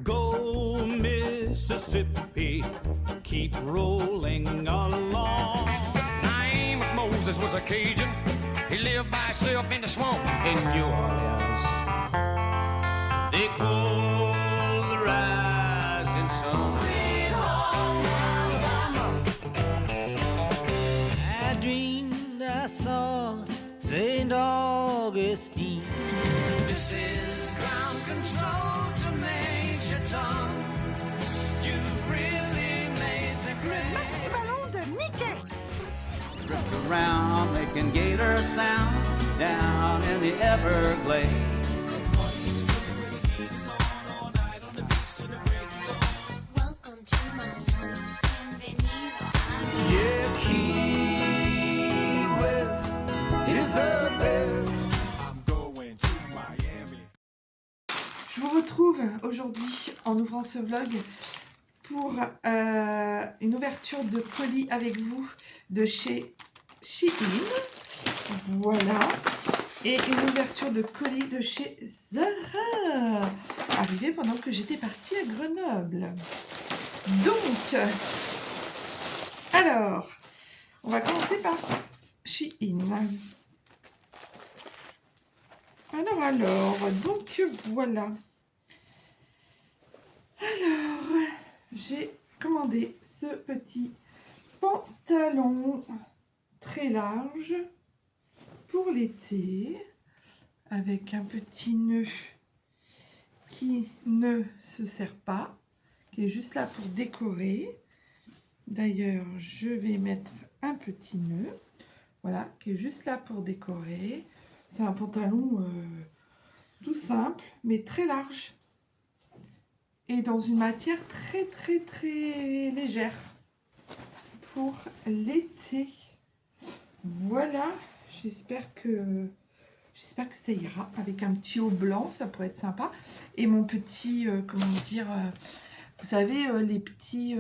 Go Mississippi, keep rolling along. Name of Moses was a Cajun. He lived by himself in the swamp In New Orleans, they call the rising sun. I dreamed I saw St. Augustine. This is ground control to Major Tom. You've really made the grade. Maxi Ballon de Mickey. Drift around making gator sounds down in the Everglades. Welcome to Miami. Bienvenido. Yeah, Key West is the best. Je vous retrouve aujourd'hui en ouvrant ce vlog pour une ouverture de colis avec vous de chez Shein. Voilà. Et une ouverture de colis de chez Zara. Arrivé pendant que j'étais partie à Grenoble. Donc, alors, on va commencer par Shein. Alors, donc voilà. Alors, j'ai commandé ce petit pantalon très large pour l'été avec un petit nœud qui ne se serre pas, qui est juste là pour décorer. D'ailleurs, je vais mettre un petit nœud, voilà, qui est juste là pour décorer. C'est un pantalon tout simple, mais très large. Et dans une matière très légère. Pour l'été. Voilà. J'espère que ça ira. Avec un petit haut blanc, ça pourrait être sympa. Et mon petit, comment dire, vous savez, les petits...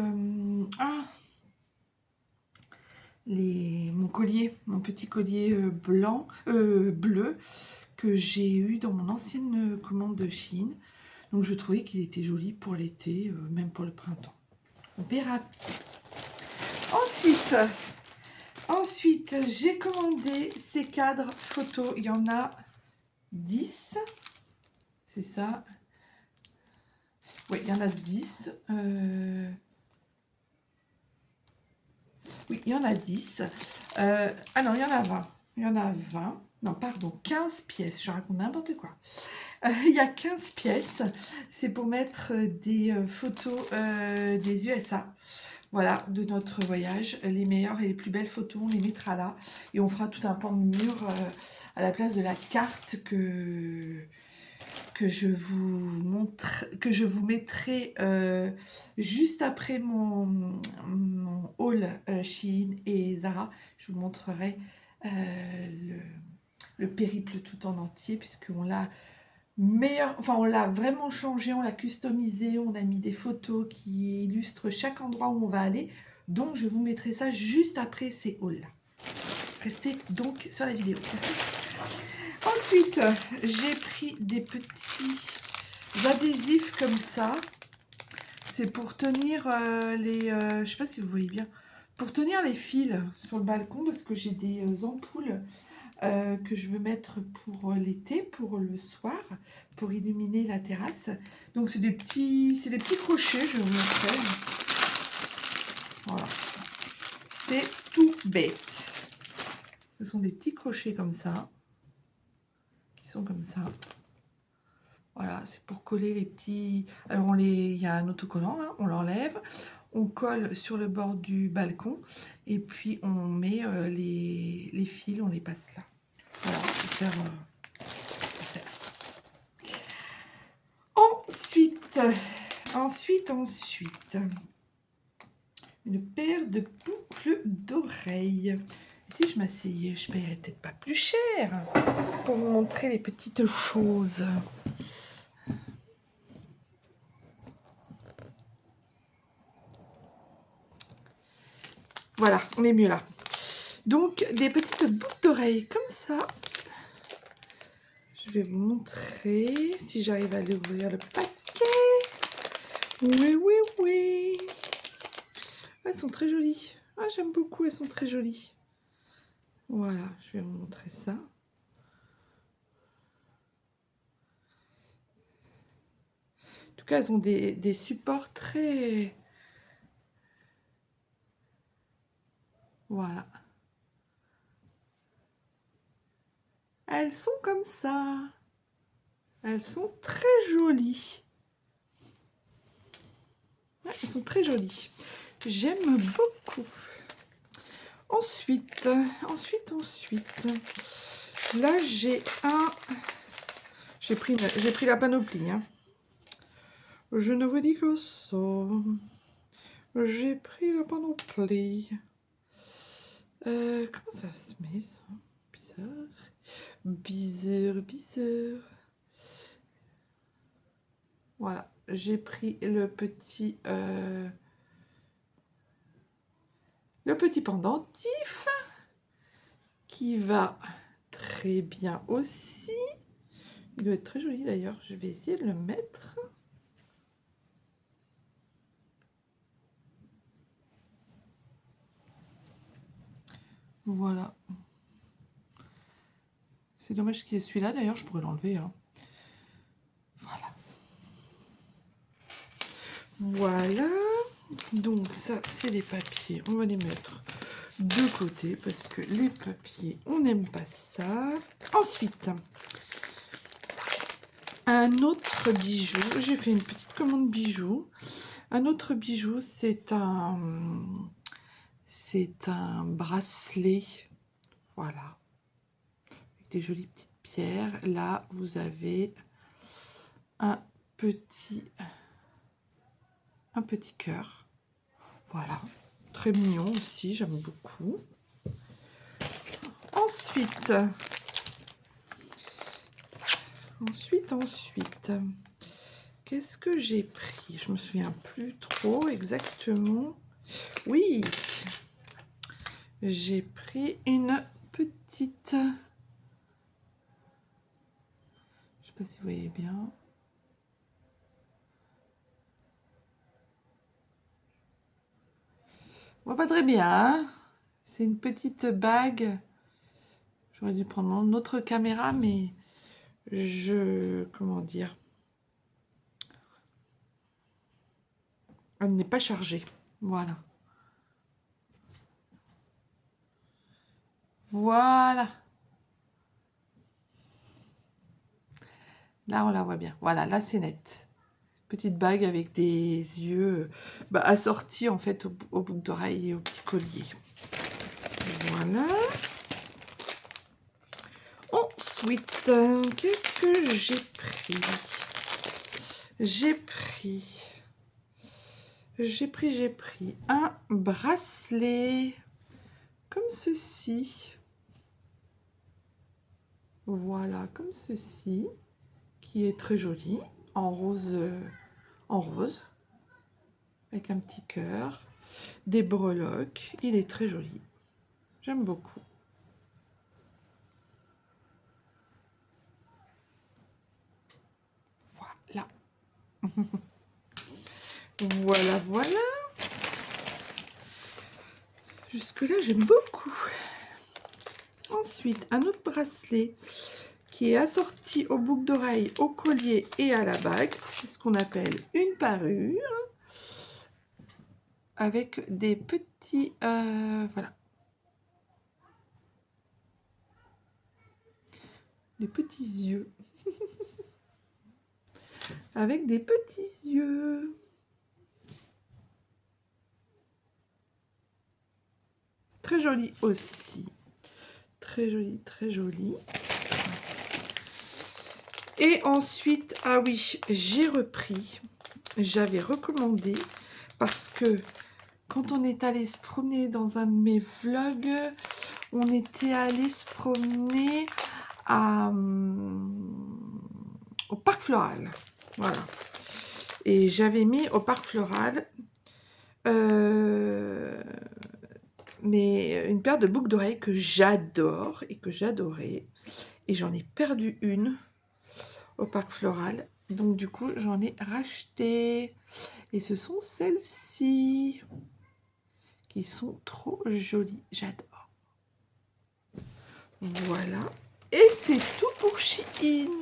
mon petit collier blanc, bleu que j'ai eu dans mon ancienne commande de Chine. Donc je trouvais qu'il était joli pour l'été, même pour le printemps. On verra. Ensuite, j'ai commandé ces cadres photos. Il y en a 10. C'est ça. Oui, il y en a 10. Oui, il y en a 10. Ah non, il y en a 20. Il y en a 20. Non, pardon, 15 pièces. Je raconte n'importe quoi. Il y a 15 pièces. C'est pour mettre des photos des USA. Voilà, de notre voyage. Les meilleures et les plus belles photos, on les mettra là. Et on fera tout un pan de mur à la place de la carte que je vous mettrai juste après mon haul Shein et Zara. Je vous montrerai le périple tout en entier, puisqu'on l'a on l'a vraiment changé, on l'a customisé, on a mis des photos qui illustrent chaque endroit où on va aller. Donc je vous mettrai ça juste après ces hauls là. Restez donc sur la vidéo. Ensuite, j'ai pris des petits adhésifs comme ça. C'est pour tenir je sais pas si vous voyez bien, pour tenir les fils sur le balcon, parce que j'ai des ampoules que je veux mettre pour l'été, pour le soir, pour illuminer la terrasse. Donc c'est des petits crochets, je vais vous montrer. Voilà. C'est tout bête. Ce sont des petits crochets comme ça, qui sont comme ça. Voilà, c'est pour coller les petits... Alors, il y a un autocollant, hein, on l'enlève, on colle sur le bord du balcon, et puis on met les fils, on les passe là. Voilà, ça sert... Ensuite, une paire de boucles d'oreilles. Si je m'asseyais, je paierais peut-être pas plus cher pour vous montrer les petites choses. Voilà, on est mieux là. Donc, des petites boucles d'oreilles comme ça. Je vais vous montrer si j'arrive à aller ouvrir le paquet. Oui, oui, oui. Elles sont très jolies. Ah, j'aime beaucoup, elles sont très jolies. Voilà, je vais vous montrer ça. En tout cas, elles ont des supports très... Voilà. Elles sont comme ça. Elles sont très jolies. Ouais, elles sont très jolies. J'aime beaucoup. Ensuite. Là, j'ai pris la panoplie. Hein. Je ne vous dis que ça. J'ai pris la panoplie. Comment ça se met, ça? Bizarre. Voilà, j'ai pris le petit pendentif qui va très bien aussi. Il doit être très joli d'ailleurs. Je vais essayer de le mettre. Voilà. C'est dommage qu'il y ait celui-là, d'ailleurs, je pourrais l'enlever. Hein. Voilà. Donc ça, c'est les papiers. On va les mettre de côté parce que les papiers, on n'aime pas ça. Ensuite, un autre bijou. J'ai fait une petite commande bijoux. Un autre bijou, c'est un bracelet. Voilà. Des jolies petites pierres. Là, vous avez un petit cœur. Voilà. Très mignon aussi, j'aime beaucoup. Ensuite. Qu'est-ce que j'ai pris? Je me souviens plus trop exactement. Oui. J'ai pris une petite... Je sais pas si vous voyez bien. On voit pas très bien. Hein, c'est une petite bague. J'aurais dû prendre une autre caméra, mais comment dire? Elle n'est pas chargée. Voilà. Voilà. Là, on la voit bien. Voilà, là, c'est net. Petite bague avec des yeux assortis, en fait, aux boucles d'oreilles et au petit collier. Voilà. Ensuite, qu'est-ce que j'ai pris? J'ai pris un bracelet comme ceci. Voilà, comme ceci, qui est très joli, en rose, avec un petit cœur, des breloques. Il est très joli. J'aime beaucoup. Voilà. Voilà. Jusque-là, j'aime beaucoup. ensuite un autre bracelet qui est assorti aux boucles d'oreilles, au collier et à la bague. C'est ce qu'on appelle une parure. Avec des petits... voilà. Des petits yeux. Avec des petits yeux. Très joli aussi. Très joli, très joli. Et ensuite, ah oui, j'ai repris. J'avais recommandé parce que quand on est allé se promener dans un de mes vlogs, on était allé se promener au parc floral. Voilà. Et j'avais mis au parc floral mais une paire de boucles d'oreilles que j'adore et que j'adorais. Et j'en ai perdu une au parc floral. Donc du coup, j'en ai racheté. Et ce sont celles-ci qui sont trop jolies. J'adore. Voilà. Et c'est tout pour Shein.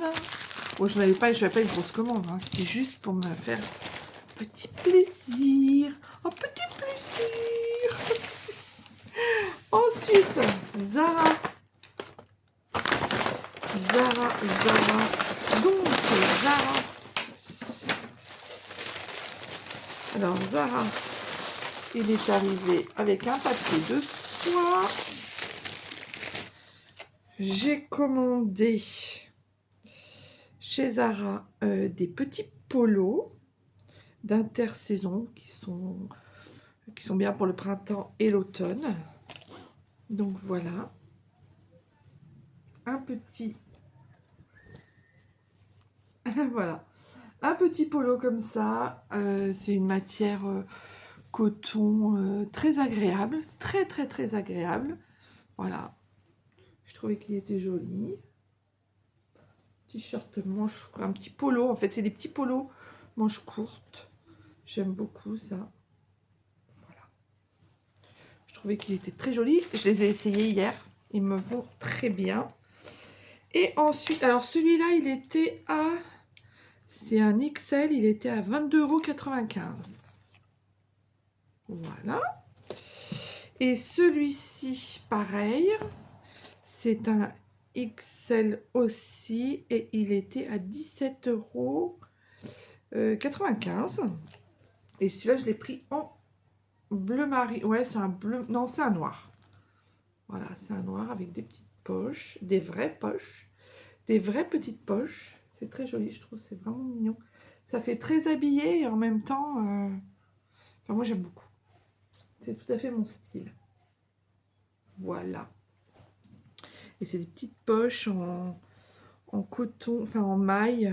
Bon, je n'avais pas une grosse commande. Hein. C'était juste pour me faire un petit plaisir. Un petit plaisir. Ensuite, Zara. Donc, Zara. Alors, Zara, il est arrivé avec un papier de soie. J'ai commandé chez Zara des petits polos d'intersaison qui sont bien pour le printemps et l'automne. Donc voilà, un petit voilà, un petit polo comme ça. C'est une matière coton très agréable, très agréable. Voilà, je trouvais qu'il était joli. T-shirt manche, un petit polo. En fait, c'est des petits polos manches courtes. J'aime beaucoup ça. Voilà. Je trouvais qu'il était très joli. Je les ai essayés hier. Ils me vont très bien. Et ensuite, alors celui-là, il était à... C'est un XL, il était à 22,95 €. Voilà. Et celui-ci, pareil. C'est un XL aussi. Et il était à 17,95 €. Et celui-là, je l'ai pris en bleu marine. Ouais, c'est un bleu... Non, c'est un noir. Voilà, c'est un noir avec des petites poches. Des vraies poches. Des vraies petites poches. C'est très joli, je trouve. C'est vraiment mignon. Ça fait très habillé et en même temps... Enfin, moi, j'aime beaucoup. C'est tout à fait mon style. Voilà. Et c'est des petites poches en coton, enfin en maille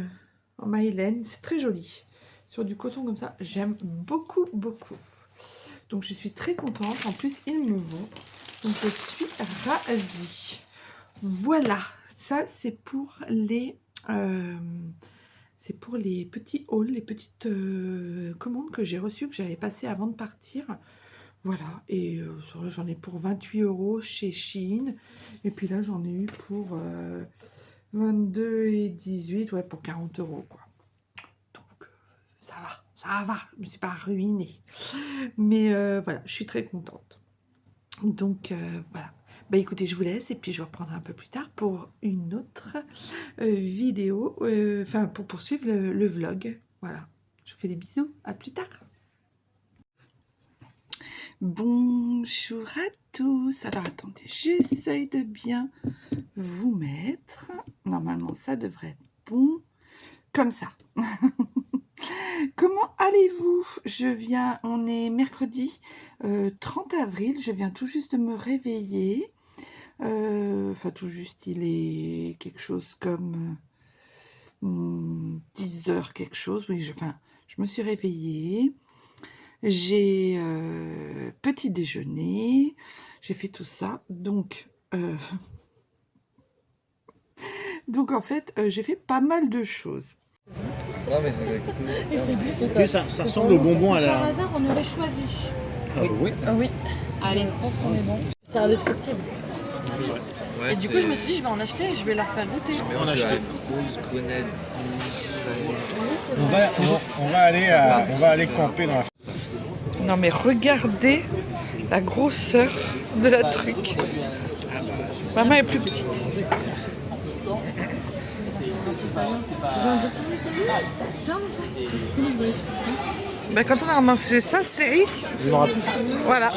laine. C'est très joli. Sur du coton comme ça, j'aime beaucoup. Donc, je suis très contente. En plus, ils me vont. Donc, je suis ravie. Voilà. Ça, c'est pour les... petits hauls, les petites commandes que j'ai reçues, que j'avais passées avant de partir. Voilà, et j'en ai pour 28 € chez Shein. Et puis là, j'en ai eu pour 22,18 €, ouais, pour 40 € quoi. Donc, ça va, je me suis pas ruinée. Mais voilà, je suis très contente. Donc, voilà. Bah écoutez, je vous laisse et puis je vous reprendrai un peu plus tard pour une autre vidéo, enfin pour poursuivre le vlog. Voilà, je vous fais des bisous, à plus tard. Bonjour à tous. Alors attendez, j'essaye de bien vous mettre. Normalement, ça devrait être bon. Comme ça. Comment allez-vous? On est mercredi 30 avril. Je viens tout juste de me réveiller. Enfin, tout juste, il est quelque chose comme 10 h quelque chose. Oui, je me suis réveillée. J'ai petit déjeuner. J'ai fait tout ça. Donc en fait, j'ai fait pas mal de choses. Tu sais, ça ressemble aux bonbons à Par la... hasard, on aurait choisi. Ah oui. Ah oui. Allez, je pense qu'on est bon. C'est indescriptible. Et du coup, je me suis dit, je vais en acheter et je vais leur faire goûter. On Mélange de la achète. grosse grenadine. On va aller camper dans la. Non mais regardez la grosseur de la truc. Maman est plus petite. Bah, quand on a ramassé ça, chérie, Il y en aura plus. voilà.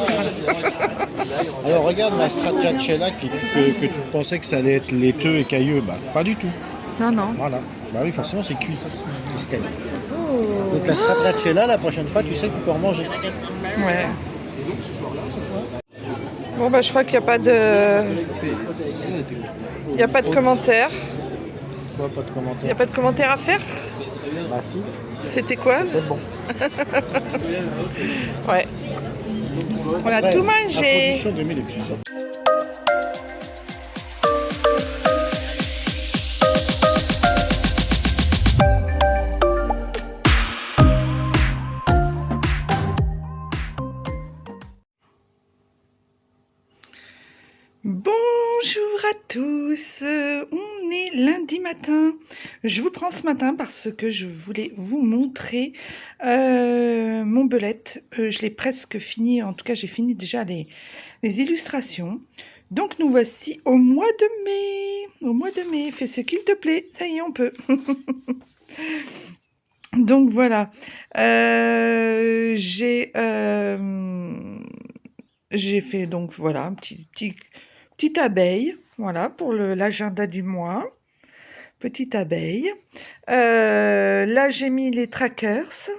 Alors regarde ma stracciatella que tu pensais que ça allait être laiteux et cailleux. Bah pas du tout. Non, non. Voilà. Bah oui, forcément c'est cuit. Christelle. Donc la stracciatella, la prochaine fois, tu sais que tu peux en manger. Ouais. Bon bah je crois qu'il n'y a pas de... Il n'y a pas de commentaires. Quoi, pas de Il n'y commentaire. a pas de commentaires à faire. Bah si, C'était quoi? c'est bon. Ouais. On a Ouais, tout La mangé. production de 1000 épisodes. Bonjour à tous, on est lundi matin. Je vous prends ce matin parce que je voulais vous montrer mon belette. Je l'ai presque fini, en tout cas j'ai fini déjà les illustrations. Donc nous voici au mois de mai. Au mois de mai, fais ce qu'il te plaît, ça y est on peut. Donc voilà, j'ai fait donc voilà un petite abeille, voilà pour l'agenda du mois, petite abeille. Là j'ai mis les trackers,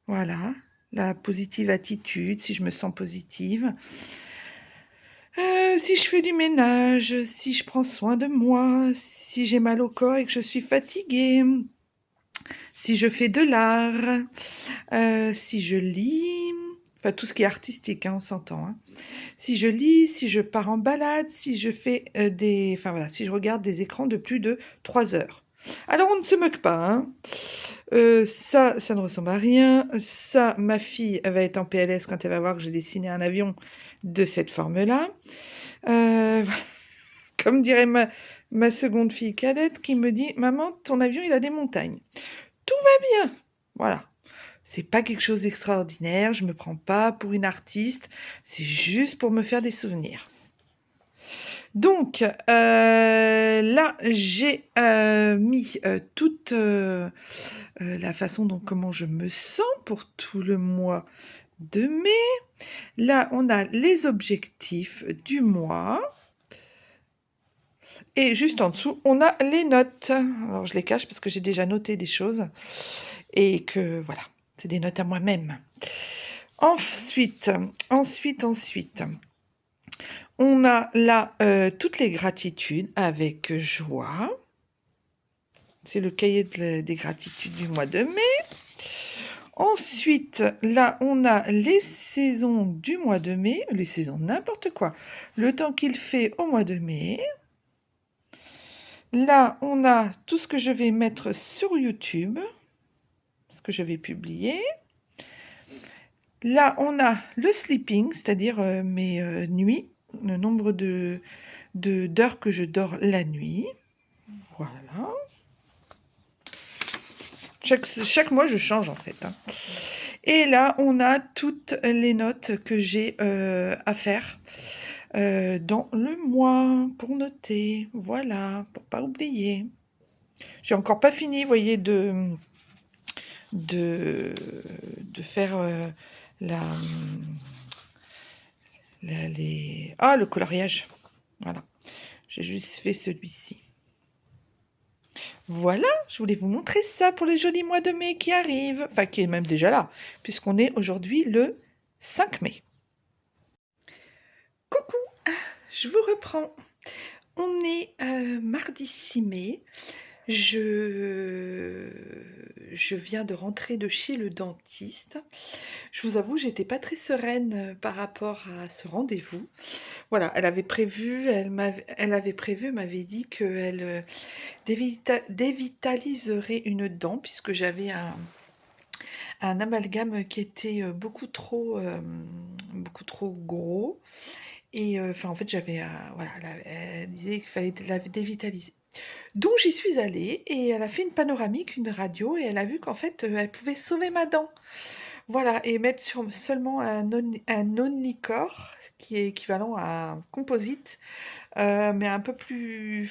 voilà, la positive attitude, si je me sens positive. Si je fais du ménage, si je prends soin de moi, si j'ai mal au corps et que je suis fatiguée, si je fais de l'art, si je lis, enfin tout ce qui est artistique, hein, on s'entend. Hein. Si je lis, si je pars en balade, si je fais enfin voilà, si je regarde des écrans de plus de 3 heures. Alors on ne se moque pas, hein. Ça ne ressemble à rien. Ça, ma fille, elle va être en PLS quand elle va voir que j'ai dessiné un avion de cette forme-là. Voilà. Comme dirait ma seconde fille cadette qui me dit « Maman, ton avion, il a des montagnes. » Tout va bien. Voilà. C'est pas quelque chose d'extraordinaire, je me prends pas pour une artiste, c'est juste pour me faire des souvenirs. Donc, là, j'ai mis toute la façon dont comment je me sens pour tout le mois de mai. Là, on a les objectifs du mois. Et juste en dessous, on a les notes. Alors, je les cache parce que j'ai déjà noté des choses. Et que, voilà, c'est des notes à moi-même. Ensuite, on a là toutes les gratitudes avec joie. C'est le cahier des gratitudes du mois de mai. Ensuite, là, on a les saisons du mois de mai. Les saisons, n'importe quoi. Le temps qu'il fait au mois de mai. Là, on a tout ce que je vais mettre sur YouTube, ce que je vais publier. Là, on a le sleeping, c'est-à-dire mes nuits, le nombre d'heures que je dors la nuit. Voilà. Chaque mois, je change en fait. Hein. Et là, on a toutes les notes que j'ai à faire. Dans le mois pour noter, voilà, pour pas oublier. J'ai encore pas fini, vous voyez, de faire le coloriage. Voilà, j'ai juste fait celui-ci. Voilà, je voulais vous montrer ça pour le joli mois de mai qui arrive, enfin qui est même déjà là, puisqu'on est aujourd'hui le 5 mai. Coucou, je vous reprends. On est mardi 6 mai. Je viens de rentrer de chez le dentiste. Je vous avoue, j'étais pas très sereine par rapport à ce rendez-vous. Voilà, elle m'avait dit qu'elle dévitaliserait une dent puisque j'avais un amalgame qui était beaucoup trop gros. Et enfin, en fait, voilà, elle disait qu'il fallait la dévitaliser. Donc j'y suis allée et elle a fait une panoramique, une radio, et elle a vu qu'en fait, elle pouvait sauver ma dent. Voilà, et mettre sur seulement un Onicor, qui est équivalent à un composite, mais un peu plus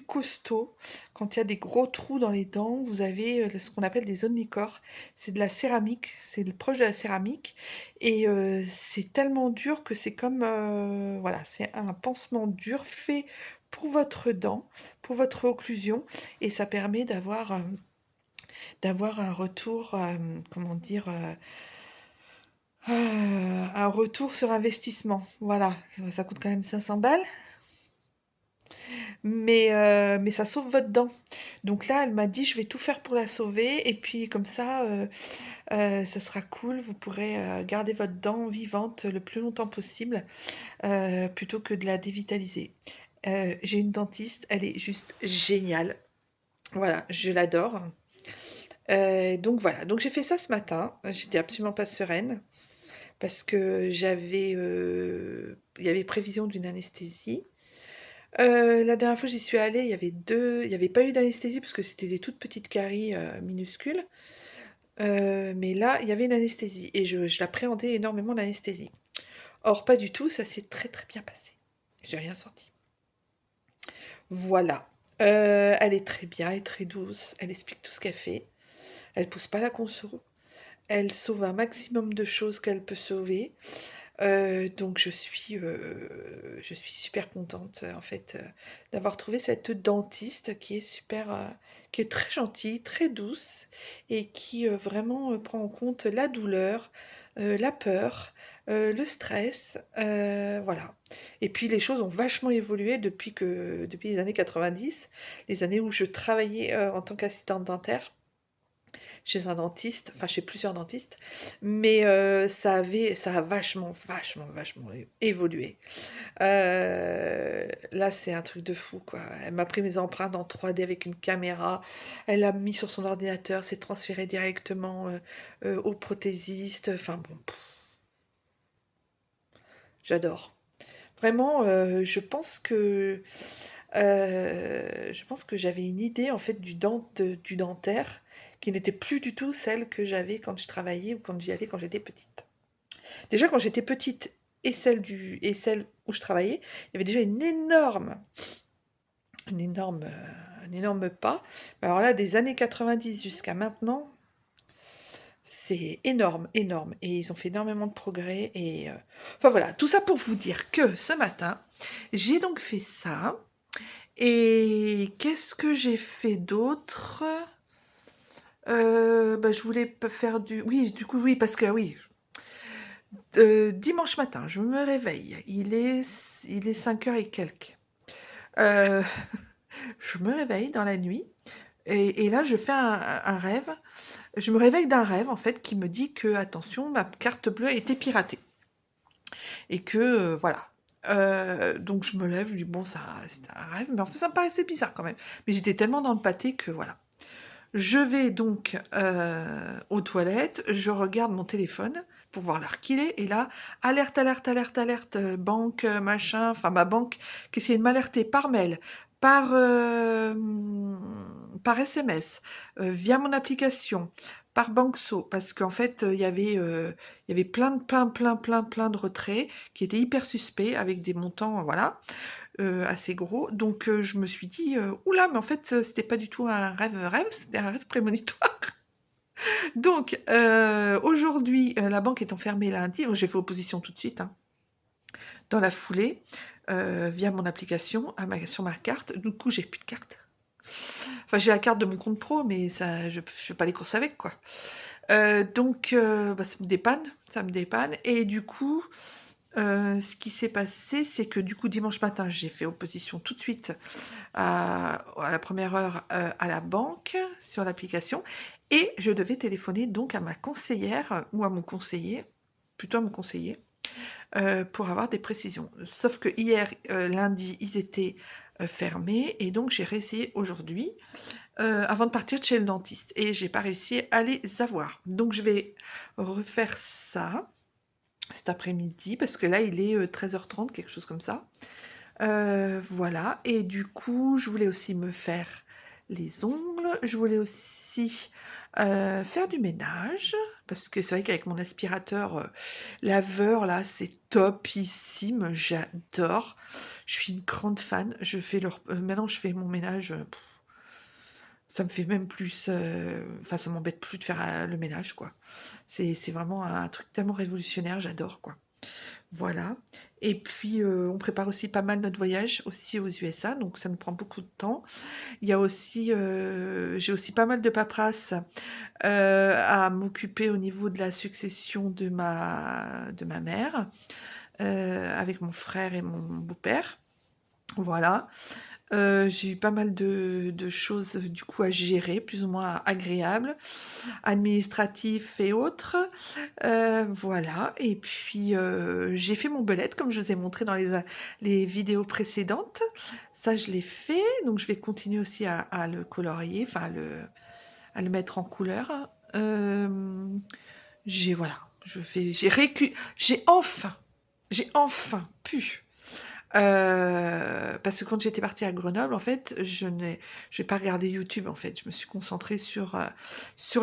costaud. Quand il y a des gros trous dans les dents, vous avez ce qu'on appelle des Onicor. C'est de la céramique, proche de la céramique, et c'est tellement dur que c'est comme, voilà, c'est un pansement dur fait pour votre dent, pour votre occlusion, et ça permet d'avoir un retour, comment dire, un retour sur investissement. Voilà, ça coûte quand même 500 balles, mais ça sauve votre dent. Donc là, elle m'a dit, je vais tout faire pour la sauver, et puis comme ça, ça sera cool, vous pourrez garder votre dent vivante le plus longtemps possible, plutôt que de la dévitaliser. J'ai une dentiste, elle est juste géniale. Voilà, je l'adore. Donc voilà, donc j'ai fait ça ce matin. J'étais absolument pas sereine parce que il y avait prévision d'une anesthésie. La dernière fois j'y suis allée, il y avait pas eu d'anesthésie parce que c'était des toutes petites caries minuscules. Mais là, il y avait une anesthésie et je l'appréhendais énormément l'anesthésie. Or, pas du tout, ça s'est très très bien passé. J'ai rien senti. Voilà. Elle est très bien, elle est très douce, elle explique tout ce qu'elle fait. Elle pousse pas la conso. Elle sauve un maximum de choses qu'elle peut sauver. Donc je suis super contente en fait d'avoir trouvé cette dentiste qui est qui est très gentille, très douce et qui vraiment prend en compte la douleur, la peur, le stress, voilà. Et puis les choses ont vachement évolué depuis les années 90, les années où je travaillais en tant qu'assistante dentaire chez un dentiste, enfin chez plusieurs dentistes, mais ça a vachement, vachement, vachement évolué. Là, c'est un truc de fou, quoi. Elle m'a pris mes empreintes en 3D avec une caméra, elle l'a mis sur son ordinateur, c'est transféré directement au prothésiste, enfin bon, j'adore. Vraiment, je pense que j'avais une idée en fait du dentaire qui n'était plus du tout celle que j'avais quand je travaillais ou quand j'y allais quand j'étais petite. Déjà quand j'étais petite et celle où je travaillais, il y avait déjà un énorme pas. Mais alors là, des années 90 jusqu'à maintenant, c'est énorme, énorme. Et ils ont fait énormément de progrès. Et enfin voilà, tout ça pour vous dire que ce matin, j'ai donc fait ça. Et qu'est-ce que j'ai fait d'autre? Je voulais faire du... Oui, du coup, oui, parce que oui. Dimanche matin, je me réveille. Il est 5h et quelques. Euh, je me réveille dans la nuit. Et là, je fais un rêve. Je me réveille d'un rêve, en fait, qui me dit que, attention, ma carte bleue a été piratée. Et que, voilà. Donc je me lève, je dis bon, c'est un rêve, mais en fait ça me paraissait bizarre quand même. Mais j'étais tellement dans le pâté que voilà. Je vais donc aux toilettes, je regarde mon téléphone pour voir l'heure qu'il est, et là, alerte, alerte, alerte, alerte, banque, machin, enfin ma banque qui essayait de m'alerter par mail, par SMS, via mon application, par Banxo, parce qu'en fait, il y avait plein de retraits qui étaient hyper suspects, avec des montants, voilà, assez gros. Donc, je me suis dit, oula, mais en fait, c'était pas du tout un rêve, c'était un rêve prémonitoire. Donc, aujourd'hui, la banque étant fermée lundi, j'ai fait opposition tout de suite, hein, dans la foulée, via mon application, sur ma carte. Du coup, j'ai plus de carte. Enfin, j'ai la carte de mon compte pro, mais ça, je fais pas les courses avec, quoi. Donc, ça me dépanne. Et du coup, ce qui s'est passé, c'est que du coup, dimanche matin, j'ai fait opposition tout de suite à la première heure à la banque, sur l'application, et je devais téléphoner donc à ma conseillère, ou à mon conseiller, plutôt à mon conseiller, pour avoir des précisions. Sauf que hier, lundi, ils étaient fermés, et donc j'ai réessayé aujourd'hui, avant de partir de chez le dentiste, et j'ai pas réussi à les avoir. Donc je vais refaire ça, cet après-midi, parce que là, il est 13h30, quelque chose comme ça. Voilà, et du coup, je voulais aussi me faire les ongles, je voulais aussi faire du ménage, parce que c'est vrai qu'avec mon aspirateur laveur, là, c'est topissime, j'adore. Je suis une grande fan, maintenant je fais mon ménage, ça me fait même plus, enfin ça m'embête plus de faire le ménage, quoi. C'est vraiment un truc tellement révolutionnaire, j'adore, quoi. Voilà. Et puis, on prépare aussi pas mal notre voyage aussi aux USA, donc ça nous prend beaucoup de temps. Il y a aussi, j'ai aussi pas mal de paperasse à m'occuper au niveau de la succession de ma mère, avec mon frère et mon beau-père. Voilà. J'ai eu pas mal de choses du coup à gérer, plus ou moins agréables, administratifs et autres. Voilà, et puis j'ai fait mon belette comme je vous ai montré dans les vidéos précédentes. Ça, je l'ai fait, donc je vais continuer aussi à le colorier, enfin à le mettre en couleur. Voilà, j'ai enfin pu. Parce que quand j'étais partie à Grenoble, en fait, je n'ai pas regardé YouTube, en fait. Je me suis concentrée sur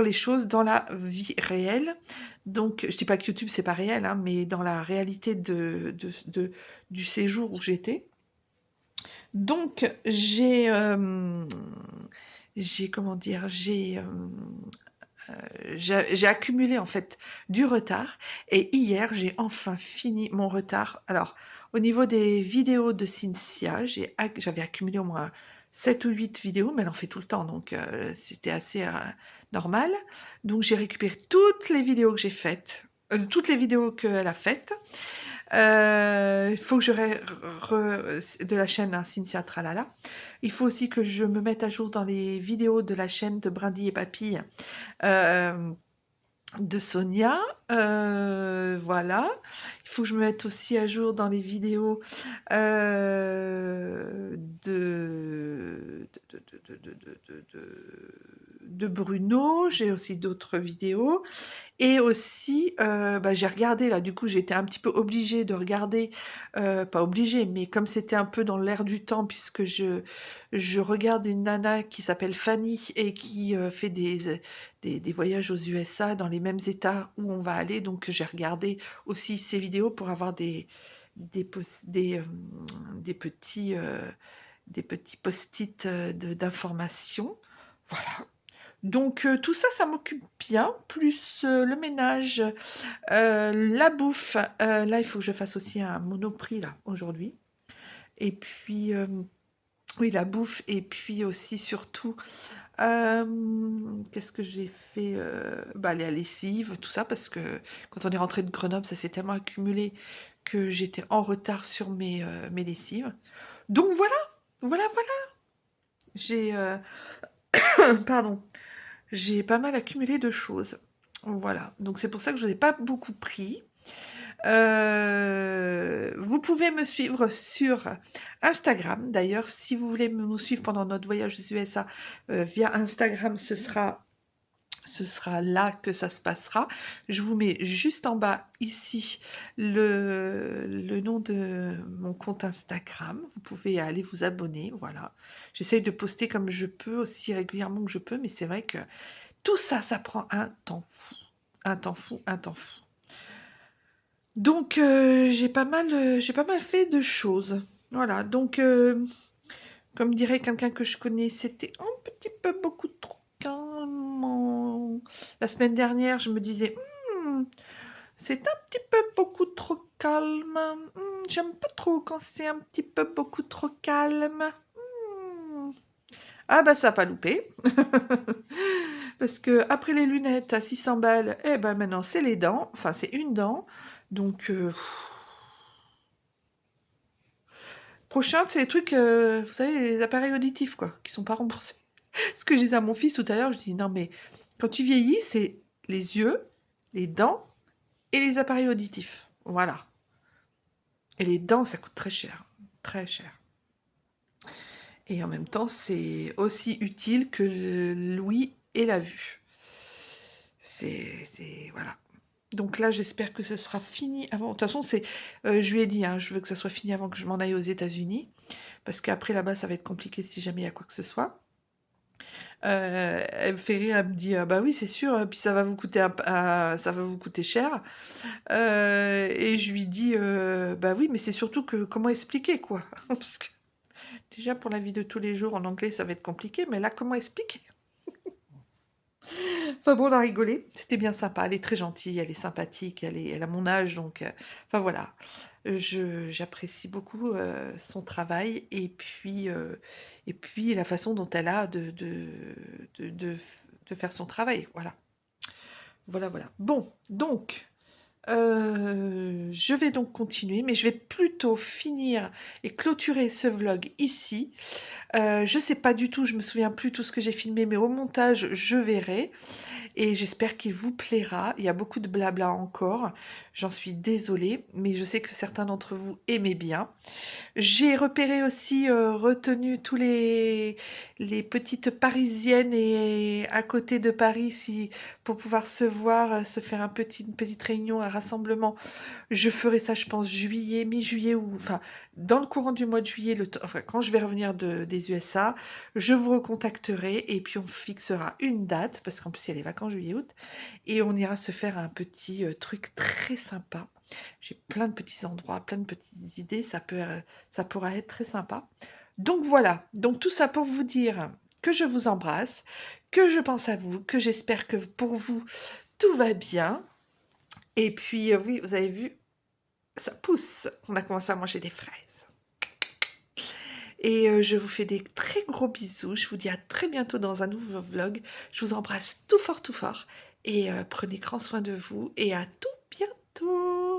les choses dans la vie réelle. Donc, je dis pas que YouTube, c'est pas réel, hein, mais dans la réalité du séjour où j'étais. Donc, comment dire, j'ai accumulé en fait du retard et hier j'ai enfin fini mon retard. Alors au niveau des vidéos de Cynthia, j'avais accumulé au moins 7 ou 8 vidéos, mais elle en fait tout le temps, donc c'était assez normal. Donc j'ai récupéré toutes les vidéos que j'ai faites, toutes les vidéos qu'elle a faites. Il faut que de la chaîne hein, Cynthia Tralala. Il faut aussi que je me mette à jour dans les vidéos de la chaîne de Brindille et Papille de Sonia. Voilà. Il faut que je me mette aussi à jour dans les vidéos de Bruno. J'ai aussi d'autres vidéos. Et aussi, j'ai regardé là, du coup, j'étais un petit peu obligée de regarder, pas obligée, mais comme c'était un peu dans l'air du temps, puisque je regarde une nana qui s'appelle Fanny et qui fait des voyages aux USA dans les mêmes états où on va aller. Donc, j'ai regardé aussi ces vidéos pour avoir des petits post-it d'informations. Voilà. Donc tout ça, ça m'occupe bien, plus le ménage, la bouffe. Là, il faut que je fasse aussi un Monoprix là aujourd'hui. Et puis oui, la bouffe et puis aussi surtout, qu'est-ce que j'ai fait? La lessive, tout ça, parce que quand on est rentré de Grenoble, ça s'est tellement accumulé que j'étais en retard sur mes lessives. Donc voilà. J'ai pardon. J'ai pas mal accumulé de choses. Voilà. Donc c'est pour ça que je n'ai pas beaucoup pris. Vous pouvez me suivre sur Instagram. D'ailleurs, si vous voulez nous suivre pendant notre voyage aux USA via Instagram, ce sera là que ça se passera. Je vous mets juste en bas ici le nom de mon compte Instagram. Vous pouvez aller vous abonner. Voilà. J'essaye de poster comme je peux, aussi régulièrement que je peux, mais c'est vrai que tout ça, ça prend un temps fou. Un temps fou. Donc, j'ai pas mal fait de choses. Voilà. Donc, comme dirait quelqu'un que je connais, c'était un petit peu beaucoup trop calme. La semaine dernière, je me disais, c'est un petit peu beaucoup trop calme. J'aime pas trop quand c'est un petit peu beaucoup trop calme. Ah bah ça n'a pas loupé. Parce que après les lunettes à 600 balles, maintenant c'est les dents. Enfin, c'est une dent. Donc, prochain, c'est les trucs, vous savez, les appareils auditifs, quoi, qui sont pas remboursés. Ce que je disais à mon fils tout à l'heure, je dis, non mais, quand tu vieillis, c'est les yeux, les dents et les appareils auditifs. Voilà. Et les dents, ça coûte très cher. Très cher. Et en même temps, c'est aussi utile que l'ouïe et la vue. Voilà. Donc là, j'espère que ce sera fini avant. De toute façon, je lui ai dit, hein, je veux que ça soit fini avant que je m'en aille aux États-Unis. Parce qu'après là-bas, ça va être compliqué si jamais il y a quoi que ce soit. Elle me fait rire, elle me dit: «Ah bah oui, c'est sûr, puis ça va vous coûter ça va vous coûter cher». Et je lui dis: «Bah oui, mais c'est surtout que comment expliquer, quoi?» Parce que déjà pour la vie de tous les jours en anglais, ça va être compliqué, mais là, comment expliquer? Enfin bon, on a rigolé, c'était bien sympa. Elle est très gentille, elle est sympathique, elle a mon âge, donc enfin voilà. J'apprécie beaucoup, son travail et puis la façon dont elle a de faire son travail, voilà. Voilà, voilà. Bon, donc je vais donc continuer, mais je vais plutôt finir et clôturer ce vlog ici. Je sais pas du tout, je me souviens plus tout ce que j'ai filmé, mais au montage, je verrai et j'espère qu'il vous plaira. Il y a beaucoup de blabla encore, j'en suis désolée, mais je sais que certains d'entre vous aimaient bien. J'ai repéré aussi, retenu tous les petites parisiennes et à côté de Paris, pour pouvoir se voir, se faire une petite réunion, un rassemblement. Je ferai ça, je pense, juillet, mi-juillet ou enfin, dans le courant du mois de juillet, enfin, quand je vais revenir des USA, je vous recontacterai et puis on fixera une date, parce qu'en plus, il y a les vacances juillet-août, et on ira se faire un petit truc très sympa. J'ai plein de petits endroits, plein de petites idées, ça pourra être très sympa. Donc voilà, donc tout ça pour vous dire que je vous embrasse, que je pense à vous, que j'espère que pour vous, tout va bien. Et puis, oui, vous avez vu, ça pousse. On a commencé à manger des fraises. Et je vous fais des très gros bisous. Je vous dis à très bientôt dans un nouveau vlog. Je vous embrasse tout fort, tout fort. Et prenez grand soin de vous. Et à tout bientôt.